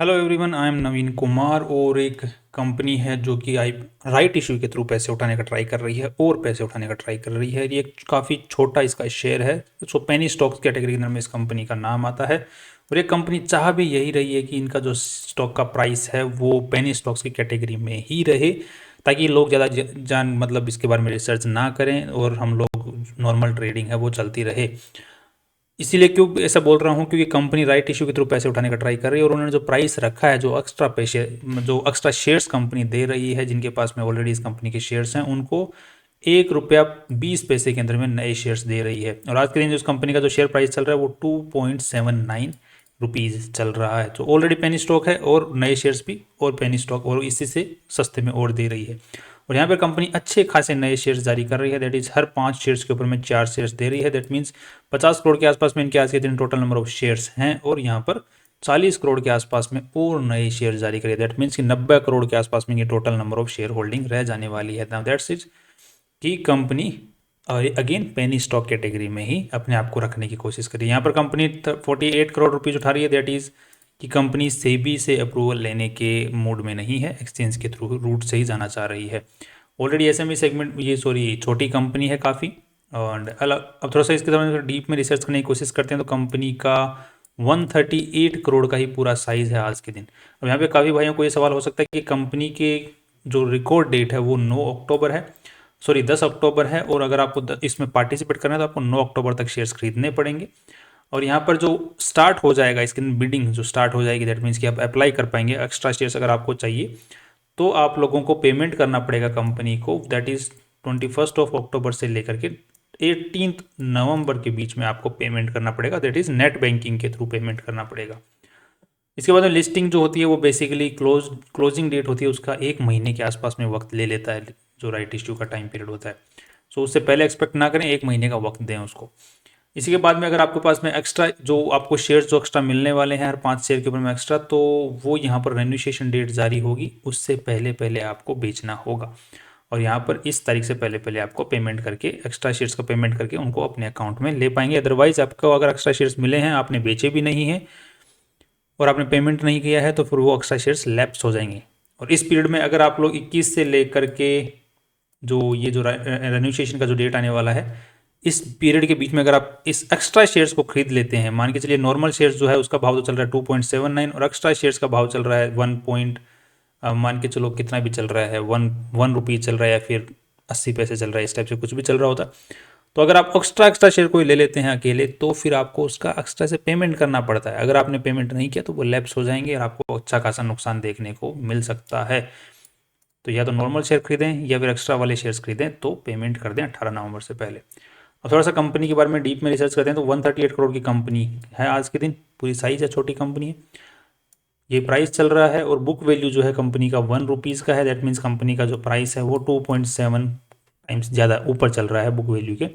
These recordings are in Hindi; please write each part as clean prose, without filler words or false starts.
हेलो एवरीवन, आई एम नवीन कुमार। और एक कंपनी है जो कि आई राइट इशू के थ्रू पैसे उठाने का ट्राई कर रही है और पैसे उठाने का ट्राई कर रही है। ये काफ़ी छोटा इसका शेयर है, सो पेनी स्टॉक्स कैटेगरी के अंदर में इस कंपनी का नाम आता है। और ये कंपनी चाह भी यही रही है कि इनका जो स्टॉक का प्राइस है वो पेनी स्टॉक्स की कैटेगरी में ही रहे, ताकि लोग ज़्यादा जान मतलब इसके बारे में रिसर्च ना करें और हम लोग नॉर्मल ट्रेडिंग है वो चलती रहे। इसीलिए क्यों ऐसा बोल रहा हूँ, क्योंकि कंपनी राइट इशू के थ्रू पैसे उठाने का ट्राई कर रही है और उन्होंने जो प्राइस रखा है, जो एक्स्ट्रा शेयर्स कंपनी दे रही है, जिनके पास में ऑलरेडी इस कंपनी के शेयर्स हैं, उनको 1 रुपया 20 पैसे के अंदर में नए शेयर्स दे रही है। और आज के दिन जो इस कंपनी का जो शेयर प्राइस चल रहा है वो 2.79 रुपीज़ चल रहा है। तो ऑलरेडी पेनी स्टॉक है और नए शेयर्स भी और पेनी स्टॉक और इसी से सस्ते में और दे रही है। और यहाँ पर कंपनी अच्छे खासे नए शेयर्स जारी कर रही है। दैट इज हर 5 शेयर्स के ऊपर में 4 शेयर्स दे रही है। दैट मीन्स 50 करोड़ के आसपास में इनके आज के दिन टोटल नंबर ऑफ शेयर्स हैं और यहाँ पर 40 करोड़ के आसपास में और नए शेयर जारी करें। दैट मीन्स कि 90 करोड़ के आसपास में ये total number of share holding रह जाने वाली है। नाउ दैट्स इज कि company again penny stock category में ही अपने आप को रखने की कोशिश करी। यहाँ पर कंपनी 48 करोड़ रुपीज़ उठा रही है। दैट इज़ कि कंपनी सेबी से अप्रूवल लेने के मूड में नहीं है, एक्सचेंज के थ्रू रूट से ही जाना चाह रही है। ऑलरेडी एसएमई सेगमेंट छोटी कंपनी है काफ़ी। और अलग अब थोड़ा सा इसके बारे में डीप में रिसर्च करने की कोशिश करते हैं तो कंपनी का 138 करोड़ का ही पूरा साइज़ है आज के दिन। अब यहाँ पे काफ़ी भाइयों को ये सवाल हो सकता है कि कंपनी के जो रिकॉर्ड डेट है वो 9 अक्टूबर है, 10 अक्टूबर है। और अगर आपको इसमें पार्टिसिपेट करना है तो आपको 9 अक्टूबर तक शेयर्स खरीदने पड़ेंगे। और यहाँ पर जो स्टार्ट हो जाएगा इसके बिडिंग जो स्टार्ट हो जाएगी, दैट मीन्स कि आप अप्लाई कर पाएंगे एक्स्ट्रा शेयर्स अगर आपको चाहिए, तो आप लोगों को पेमेंट करना पड़ेगा कंपनी को। दैट इज़ 21 अक्टूबर से लेकर के 18 नवंबर के बीच में आपको पेमेंट करना पड़ेगा। दैट इज़ नेट बैंकिंग के थ्रू पेमेंट करना पड़ेगा। इसके बाद में लिस्टिंग जो होती है वो बेसिकली क्लोजिंग डेट होती है उसका 1 महीने के आसपास में वक्त ले लेता है, जो राइट इश्यू का टाइम पीरियड होता है। सो उससे पहले एक्सपेक्ट ना करें, 1 महीने का वक्त दें उसको। इसी के बाद में अगर आपके पास में एक्स्ट्रा जो आपको शेयर्स जो एक्स्ट्रा मिलने वाले हैं हर 5 शेयर के ऊपर में एक्स्ट्रा, तो वो यहाँ पर रेन्यूशिएशन डेट जारी होगी, उससे पहले पहले आपको बेचना होगा। और यहाँ पर इस तारीख से पहले पहले आपको पेमेंट करके एक्स्ट्रा शेयर्स का पेमेंट करके उनको अपने अकाउंट में ले पाएंगे। अदरवाइज आपको अगर एक्स्ट्रा शेयर्स मिले हैं, आपने बेचे भी नहीं हैं और आपने पेमेंट नहीं किया है, तो फिर वो एक्स्ट्रा शेयर्स लैप्स हो जाएंगे। और इस पीरियड में अगर आप लोग 21 से लेकर के जो रेन्यूशिएशन का जो डेट आने वाला है, इस पीरियड के बीच में अगर आप इस एक्स्ट्रा शेयर्स को खरीद लेते हैं, मान के चलिए नॉर्मल शेयर्स जो है उसका भाव तो चल रहा है 2.79 और एक्स्ट्रा शेयर्स का भाव चल रहा है मान के चलो कितना भी चल रहा है, वन रुपीज़ चल रहा है या फिर 80 पैसे चल रहा है, इस टाइप से कुछ भी चल रहा होता। तो अगर आप एक्स्ट्रा शेयर कोई ले लेते हैं अकेले, तो फिर आपको उसका एक्स्ट्रा से पेमेंट करना पड़ता है। अगर आपने पेमेंट नहीं किया तो वो लैप्स हो जाएंगे और आपको अच्छा खासा नुकसान देखने को मिल सकता है। तो या तो नॉर्मल शेयर खरीदें या फिर एक्स्ट्रा वाले शेयर्स खरीदें, तो पेमेंट कर दें 18 नवंबर से पहले। और थोड़ा सा कंपनी के बारे में डीप में रिसर्च करते हैं तो 138 करोड़ की कंपनी है आज के दिन, पूरी साइज है, छोटी कंपनी है। ये प्राइस चल रहा है और बुक वैल्यू जो है कंपनी का 1 रुपीज़ का है। दैट मीन्स कंपनी का जो प्राइस है वो 2.7 टाइम्स ज़्यादा ऊपर चल रहा है बुक वैल्यू के।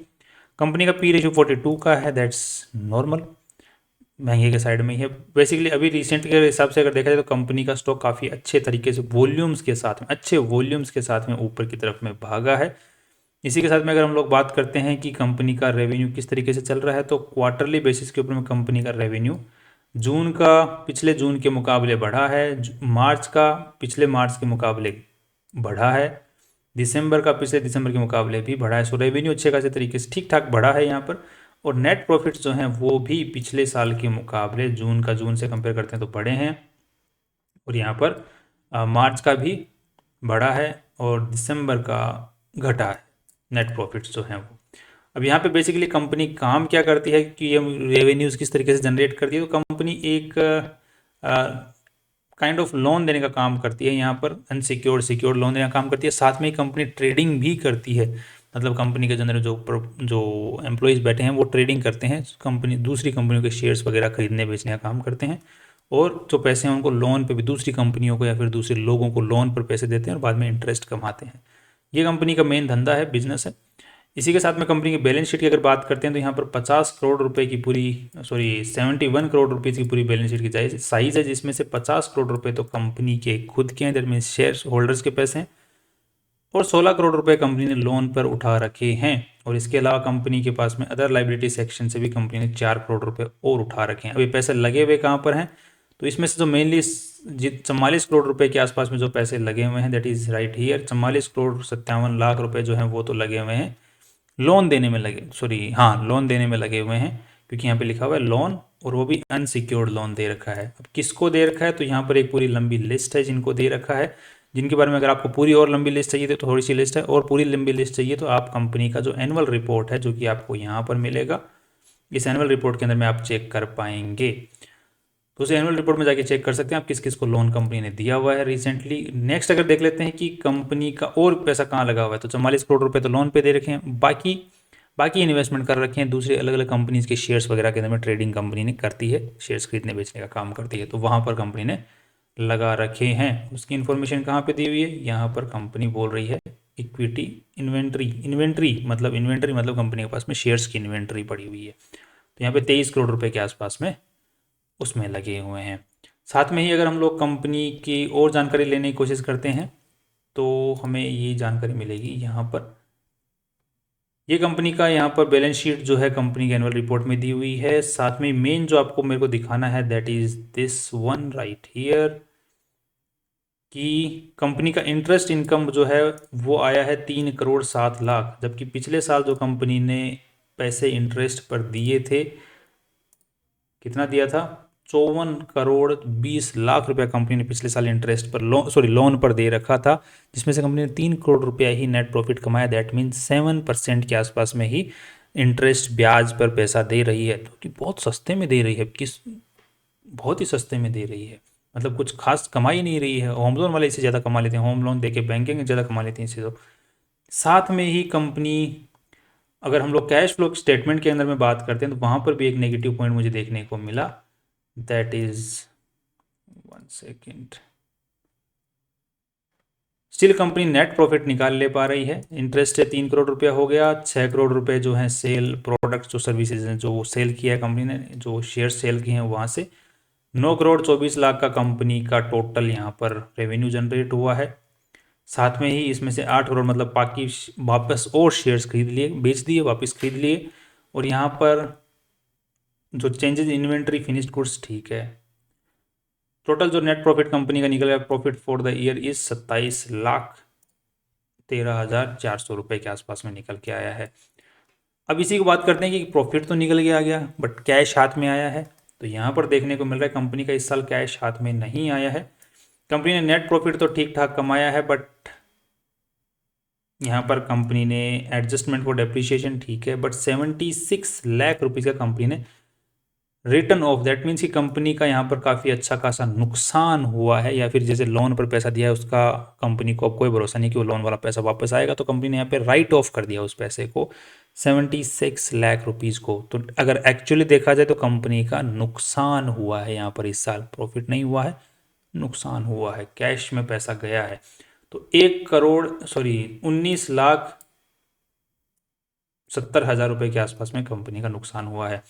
कंपनी का पी रेशियो 42 का है। दैट्स नॉर्मल, महंगे के साइड में ही है। बेसिकली अभी रिसेंट के हिसाब से अगर देखा जाए तो कंपनी का स्टॉक काफ़ी अच्छे तरीके से अच्छे वॉल्यूम्स के साथ में ऊपर की तरफ में भागा है। इसी के साथ में अगर हम लोग बात करते हैं कि कंपनी का रेवेन्यू किस तरीके से चल रहा है, तो क्वार्टरली बेसिस के ऊपर में कंपनी का रेवेन्यू जून का पिछले जून के मुकाबले बढ़ा है, मार्च का पिछले मार्च के मुकाबले बढ़ा है, दिसंबर का पिछले दिसंबर के मुकाबले भी बढ़ा है। सो रेवेन्यू अच्छे खासे तरीके से ठीक ठाक बढ़ा है यहाँ पर। और नेट प्रॉफिट्स जो हैं वो भी पिछले साल के मुकाबले जून से कंपेयर करते हैं तो बढ़े हैं। और यहाँ पर मार्च का भी बढ़ा है और दिसंबर का घटा है नेट प्रॉफिट्स जो हैं वो। अब यहाँ पे बेसिकली कंपनी काम क्या करती है कि ये रेवेन्यूज़ किस तरीके से जनरेट करती है, तो कंपनी एक काइंड ऑफ लोन देने का काम करती है, यहाँ पर सिक्योर्ड लोन देने का काम करती है। साथ में ही कंपनी ट्रेडिंग भी करती है, मतलब कंपनी के अंदर जो एम्प्लॉयज़ बैठे हैं वो ट्रेडिंग करते हैं, कंपनी दूसरी कंपनियों के शेयर्स वगैरह खरीदने बेचने का काम करते हैं। और जो पैसे हैं उनको लोन पे भी दूसरी कंपनियों को या फिर दूसरे लोगों को लोन पर पैसे देते हैं और बाद में इंटरेस्ट कमाते हैं। ये कंपनी का मेन धंधा है, बिजनेस है। इसी के साथ में कंपनी की बैलेंस शीट की अगर बात करते हैं तो यहाँ पर 50 करोड़ रुपए की पूरी 71 करोड़ रुपीज़ की पूरी बैलेंस शीट की साइज है, जिसमें से 50 करोड़ रुपए तो कंपनी के खुद के हैं, दैट मीन्स शेयर होल्डर्स के पैसे हैं, और 16 करोड़ रुपए कंपनी ने लोन पर उठा रखे हैं। और इसके अलावा कंपनी के पास में अदर लाइबिलिटी सेक्शन से भी कंपनी ने 4 करोड़ रुपए और उठा रखे हैं। अभी पैसे लगे हुए कहाँ पर हैं, तो इसमें से जो मेनली 44 करोड़ रुपए के आसपास में जो पैसे लगे हुए हैं, that is right here, 44 crore 57 lakh रुपए जो हैं वो तो लगे हुए हैं लोन देने में लगे, सॉरी हाँ, लोन देने में लगे हुए हैं, क्योंकि यहाँ पे लिखा हुआ है लोन, और वो भी अनसिक्योर्ड लोन दे रखा है। अब किसको दे रखा है, तो यहाँ पर एक पूरी लंबी लिस्ट है जिनको दे रखा है, जिनके बारे में अगर आपको पूरी और लंबी लिस्ट चाहिए तो थोड़ी सी लिस्ट है, और पूरी लंबी लिस्ट चाहिए तो आप कंपनी का जो एनुअल रिपोर्ट है जो कि आपको यहाँ पर मिलेगा, इस एनुअल रिपोर्ट के अंदर में आप चेक कर पाएंगे। तो उस एनुअल रिपोर्ट में जाके चेक कर सकते हैं आप किस किस को लोन कंपनी ने दिया हुआ है रिसेंटली। नेक्स्ट अगर देख लेते हैं कि कंपनी का और पैसा कहाँ लगा हुआ है, तो 44 करोड़ रुपए तो लोन पे दे रखे हैं, बाकी बाकी इन्वेस्टमेंट कर रखे हैं दूसरे अलग अलग कंपनीज के शेयर्स वगैरह के अंदर में, ट्रेडिंग कंपनी ने करती है, शेयर्स खरीदने बेचने का काम करती है, तो वहाँ पर कंपनी ने लगा रखे हैं। उसकी इन्फॉर्मेशन कहाँ पे दी हुई है, यहाँ पर कंपनी बोल रही है इक्विटी इन्वेंट्री, इन्वेंट्री मतलब कंपनी के पास में शेयर्स की इन्वेंट्री पड़ी हुई है, तो यहाँ पे 23 करोड़ रुपए के आसपास में उसमें लगे हुए हैं। साथ में ही अगर हम लोग कंपनी की और जानकारी लेने की कोशिश करते हैं तो हमें ये जानकारी मिलेगी यहाँ पर, ये कंपनी का यहाँ पर बैलेंस शीट जो है कंपनी के एनुअल रिपोर्ट में दी हुई है। साथ में मेन जो आपको मेरे को दिखाना है that is this one right here, कि कंपनी का इंटरेस्ट इनकम जो है वो आया है 3 करोड़ 7 लाख, जबकि पिछले साल जो कंपनी ने पैसे इंटरेस्ट पर दिए थे, कितना दिया था, 54 करोड़ 20 लाख रुपया कंपनी ने पिछले साल इंटरेस्ट पर लोन पर दे रखा था, जिसमें से कंपनी ने 3 करोड़ रुपया ही नेट प्रॉफिट कमाया, दैट मीन्स 7% के आसपास में ही इंटरेस्ट ब्याज पर पैसा दे रही है, तो कि बहुत सस्ते में दे रही है, बहुत ही सस्ते में दे रही है, मतलब कुछ खास कमा ही नहीं रही है। होम लोन वाले इससे ज़्यादा कमा लेते हैं, होम लोन दे के बैंकिंग ज़्यादा कमा लेते हैं इससे। तो साथ में ही कंपनी, अगर हम लोग कैश फ्लो स्टेटमेंट के अंदर में बात करते हैं तो वहाँ पर भी एक नेगेटिव पॉइंट मुझे देखने को मिला, that is 1 second, still company net profit निकाल ले पा रही है, इंटरेस्ट है 3 करोड़ रुपया हो गया, 6 करोड़ रुपए जो है सेल प्रोडक्ट्स जो सर्विसेज हैं जो सेल किया है कंपनी ने, जो शेयर सेल किए हैं वहाँ से 9 करोड़ 24 लाख का कंपनी का टोटल यहाँ पर रेवेन्यू जनरेट हुआ है। साथ में ही इसमें से 8 करोड़ मतलब बाकी वापस और शेयर्स खरीद लिए, बेच दिए, वापस खरीद लिए, और यहाँ पर जो चेंजेस इन्वेंट्री फिनिश्ड गुड्स ठीक है। टोटल जो नेट प्रॉफिट कंपनी का निकल गया profit for the year is 27,13,400 रुपये के आसपास में निकल के आया है। अब इसी को बात करते हैं कि प्रॉफिट तो निकल के आ गया बट कैश हाथ में आया है, तो यहाँ पर देखने को मिल रहा है कंपनी का इस साल कैश हाथ में नहीं आया है। कंपनी ने नेट प्रॉफिट तो ठीक ठाक कमाया है, बट यहाँ पर कंपनी ने एडजस्टमेंट फॉर डेप्रिसिएशन ठीक है, बट 76 लाख रुपीज़ का कंपनी ने रिटर्न ऑफ, दैट मीन्स कि कंपनी का यहाँ पर काफ़ी अच्छा खासा नुकसान हुआ है, या फिर जैसे लोन पर पैसा दिया है उसका कंपनी को अब कोई भरोसा नहीं कि वो लोन वाला पैसा वापस आएगा, तो कंपनी ने यहाँ पे राइट ऑफ कर दिया उस पैसे को 76 लाख रुपीज़ को। तो अगर एक्चुअली देखा जाए तो कंपनी का नुकसान हुआ है यहाँ पर, इस साल प्रॉफिट नहीं हुआ है, नुकसान हुआ है, कैश में पैसा गया है। तो 19,70,000 रुपये के आसपास में कंपनी का नुकसान हुआ है।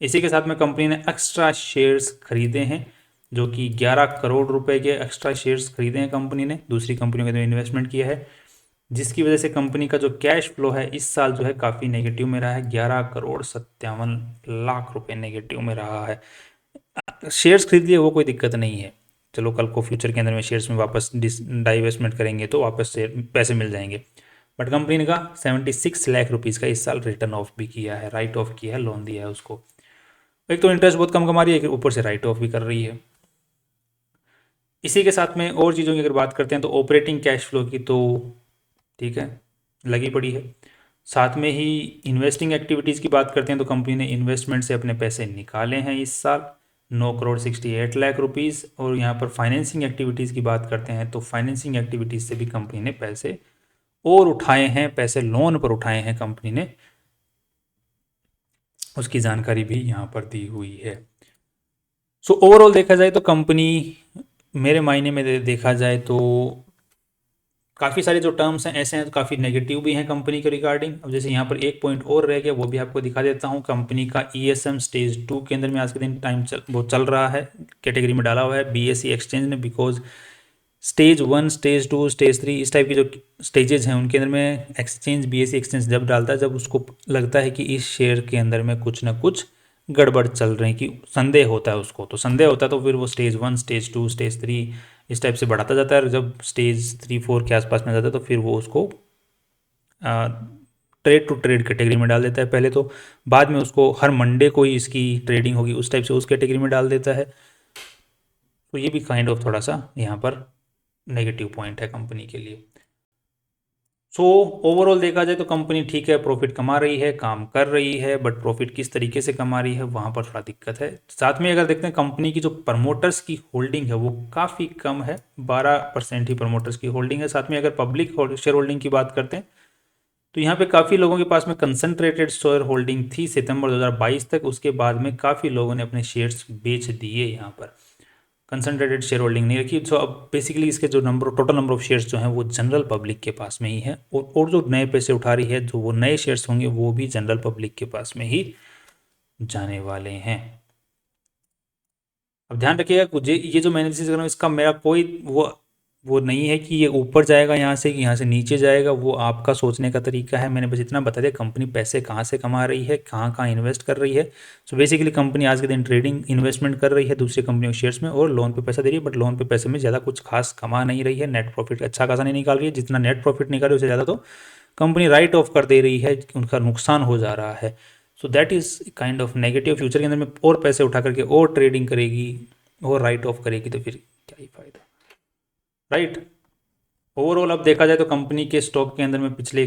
इसी के साथ में कंपनी ने एक्स्ट्रा शेयर्स खरीदे हैं, जो कि 11 करोड़ रुपए के एक्स्ट्रा शेयर्स खरीदे हैं कंपनी ने, दूसरी कंपनियों के अंदर इन्वेस्टमेंट किया है, जिसकी वजह से कंपनी का जो कैश फ्लो है इस साल जो है काफ़ी नेगेटिव में रहा है, 11 करोड़ 57 लाख रुपए नेगेटिव में रहा है। शेयर्स खरीद लिए वो कोई दिक्कत नहीं है, चलो कल को फ्यूचर के अंदर में शेयर्स में वापस डाइवेस्टमेंट करेंगे तो वापस से पैसे मिल जाएंगे, बट कंपनी का 76 लाख रुपीज़ का इस साल रिटर्न ऑफ भी किया है, राइट ऑफ किया है, लोन दिया है उसको। एक तो इंटरेस्ट बहुत कम कमा रही है, ऊपर से राइट ऑफ भी कर रही है। इसी के साथ में और चीज़ों की अगर बात करते हैं तो ऑपरेटिंग कैश फ्लो की तो ठीक है लगी पड़ी है। साथ में ही इन्वेस्टिंग एक्टिविटीज़ की बात करते हैं तो कंपनी ने इन्वेस्टमेंट से अपने पैसे निकाले हैं इस साल 9 करोड़ 68 लाख रुपीज़। और यहाँ पर फाइनेंसिंग एक्टिविटीज़ की बात करते हैं तो फाइनेंसिंग एक्टिविटीज़ से भी कंपनी ने पैसे और उठाए हैं, पैसे लोन पर उठाए हैं कंपनी ने, उसकी जानकारी भी यहाँ पर दी हुई है। सो ओवरऑल देखा जाए तो कंपनी, मेरे मायने में देखा जाए तो काफ़ी सारे जो टर्म्स हैं ऐसे हैं तो काफ़ी नेगेटिव भी हैं कंपनी के रिगार्डिंग। अब जैसे यहाँ पर एक पॉइंट और रह गया, वो भी आपको दिखा देता हूँ। कंपनी का ESM स्टेज 2 के अंदर में आज के दिन वो चल रहा है, कैटेगरी में डाला हुआ है BSE एक्सचेंज ने, बिकॉज स्टेज 1 स्टेज 2 स्टेज 3 इस टाइप की जो स्टेजेस हैं उनके अंदर में एक्सचेंज BSE एक्सचेंज जब डालता है जब उसको लगता है कि इस शेयर के अंदर में कुछ ना कुछ गड़बड़ चल रही कि संदेह होता है उसको, तो संदेह होता है तो फिर वो स्टेज 1, स्टेज 2, स्टेज 3 इस टाइप से बढ़ाता जाता है, और जब स्टेज 3-4 के आसपास में जाता है तो फिर वो उसको ट्रेड टू ट्रेड कैटेगरी में डाल देता है पहले तो, बाद में उसको हर मंडे को ही इसकी ट्रेडिंग होगी उस टाइप से उस कैटेगरी में डाल देता है। तो ये भी काइंड ऑफ थोड़ा सा यहाँ पर नेगेटिव पॉइंट है कंपनी के लिए। सो ओवरऑल देखा जाए तो कंपनी ठीक है, प्रॉफिट कमा रही है, काम कर रही है, बट प्रॉफिट किस तरीके से कमा रही है वहाँ पर थोड़ा दिक्कत है। साथ में अगर देखते हैं कंपनी की जो प्रमोटर्स की होल्डिंग है वो काफ़ी कम है, 12% ही प्रमोटर्स की होल्डिंग है। साथ में अगर पब्लिक शेयर होल्डिंग की बात करते हैं तो यहाँ पे काफ़ी लोगों के पास में कंसंट्रेटेड शेयर होल्डिंग थी सितंबर 2022 तक, उसके बाद में काफ़ी लोगों ने अपने शेयर्स बेच दिए, यहाँ पर कंसंट्रेटेड शेयर होल्डिंग नहीं रखी। तो अब बेसिकली इसके जो टोटल नंबर ऑफ शेयर्स जो हैं वो जनरल पब्लिक के पास में ही है, और जो नए पैसे उठा रही है जो वो नए शेयर्स होंगे वो भी जनरल पब्लिक के पास में ही जाने वाले हैं। अब ध्यान रखिएगा ये जो मैं एनालिसिस कर रहा हूँ इसका मेरा कोई वो नहीं है कि ये ऊपर जाएगा यहाँ से कि यहाँ से नीचे जाएगा, वो आपका सोचने का तरीका है। मैंने बस इतना बता दिया कंपनी पैसे कहाँ से कमा रही है, कहाँ कहाँ इन्वेस्ट कर रही है। सो बेसिकली कंपनी आज के दिन ट्रेडिंग इन्वेस्टमेंट कर रही है दूसरी कंपनियों के शेयर्स में, और लोन पे पैसा दे रही है, बट लोन पे पैसे में ज़्यादा कुछ खास कमा नहीं रही है, नेट प्रॉफिट अच्छा खासा नहीं निकाल रही है। जितना नेट प्रॉफिट निकाल रही है उससे ज़्यादा तो कंपनी राइट ऑफ कर दे रही है, उनका नुकसान हो जा रहा है। So that is kind of negative. Future के अंदर में और पैसे उठा करके और ट्रेडिंग करेगी और राइट ऑफ करेगी तो फिर क्या ही फायदा, राइट। ओवरऑल अब देखा जाए तो कंपनी के स्टॉक के अंदर में पिछले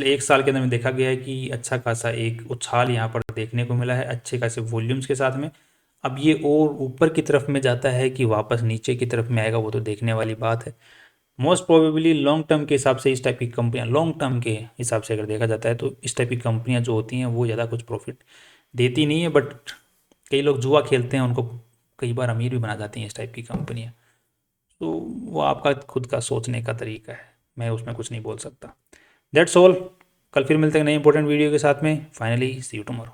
1 साल के अंदर में देखा गया है कि अच्छा खासा एक उछाल यहाँ पर देखने को मिला है अच्छे खासे वॉल्यूम्स के साथ में। अब ये और ऊपर की तरफ में जाता है कि वापस नीचे की तरफ में आएगा वो तो देखने वाली बात है। मोस्ट प्रोबेबली लॉन्ग टर्म के हिसाब से इस टाइप की कंपनियां, लॉन्ग टर्म के हिसाब से अगर देखा जाता है तो इस टाइप की कंपनियां जो होती हैं वो ज़्यादा कुछ प्रॉफिट देती नहीं है, बट कई लोग जुआ खेलते हैं उनको कई बार अमीर भी बना जाती हैं इस टाइप की कंपनियां। तो वो आपका खुद का सोचने का तरीका है, मैं उसमें कुछ नहीं बोल सकता। That's all. कल फिर मिलते हैं नए इंपॉर्टेंट वीडियो के साथ में। Finally see you tomorrow.